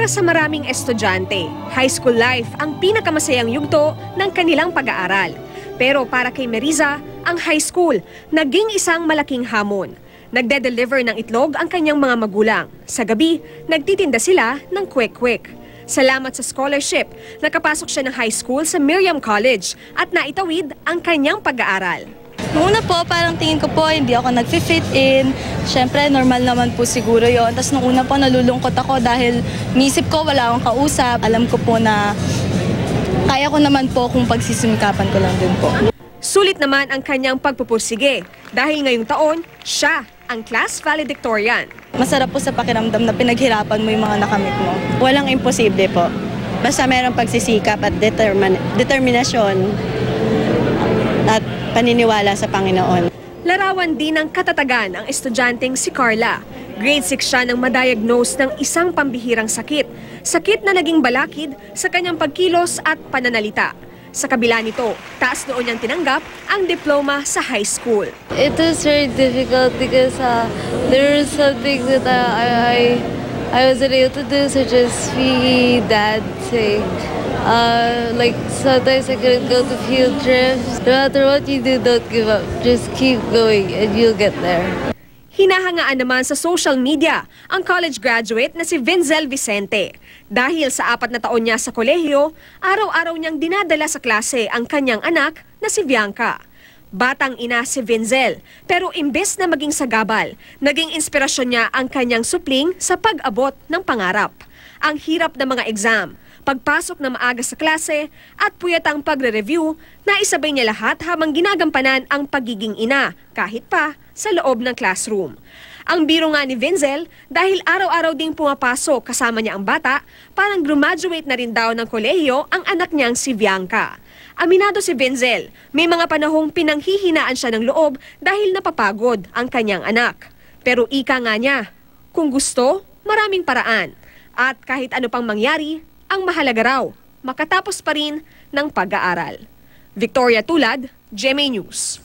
Para sa maraming estudyante, high school life ang pinakamasayang yugto ng kanilang pag-aaral. Pero para kay Meriza, ang high school naging isang malaking hamon. Nagde-deliver ng itlog ang kanyang mga magulang. Sa gabi, nagtitinda sila ng kwek-kwek. Salamat sa scholarship, nakapasok siya ng high school sa Miriam College at naitawid ang kanyang pag-aaral. Noong una po, parang tingin ko po, hindi ako nag-fit in. Siyempre, normal naman po siguro yon. Tapos noong una po, nalulungkot ako dahil nisip ko wala akong kausap. Alam ko po na kaya ko naman po kung pagsisimikapan ko lang din po. Sulit naman ang kanyang pagpupursige dahil ngayong taon, siya ang class valedictorian. Masarap po sa pakiramdam na pinaghirapan mo yung mga nakamit mo. Walang imposible po. Basta mayroong pagsisikap at determinasyon at paniniwala sa Panginoon. Larawan din ng katatagan ang estudyanteng si Carla. Grade 6 siya nang madiagnose ng isang pambihirang sakit. Sakit na naging balakid sa kanyang pagkilos at pananalita. Sa kabila nito, taas noon niyang tinanggap ang diploma sa high school. It was very difficult because there were some things that I wasn't able to do, such as PE, dancing. Like sometimes I couldn't go to field trips. No matter what you do, don't give up. Just keep going and you'll get there. Hinahangaan naman sa social media ang college graduate na si Vinzel Vicente. Dahil sa 4 na taon niya sa kolehiyo, araw-araw niyang dinadala sa klase ang kanyang anak na si Bianca. Batang ina si Vinzel, pero imbes na maging sagabal, naging inspirasyon niya ang kanyang supling sa pag-abot ng pangarap. Ang hirap ng mga exam, pagpasok na maaga sa klase at puyatang pagre-review na isabay niya lahat habang ginagampanan ang pagiging ina kahit pa sa loob ng classroom. Ang biro nga ni Vinzel, dahil araw-araw ding pumapasok kasama niya ang bata, parang graduate na rin daw ng kolehiyo ang anak niyang si Bianca. Aminado si Vinzel, may mga panahong pinanghihinaan siya ng loob dahil napapagod ang kanyang anak. Pero ika nga niya, kung gusto, maraming paraan. At kahit ano pang mangyari, ang mahalaga raw, makatapos pa rin ng pag-aaral. Victoria Tulad, GMA News.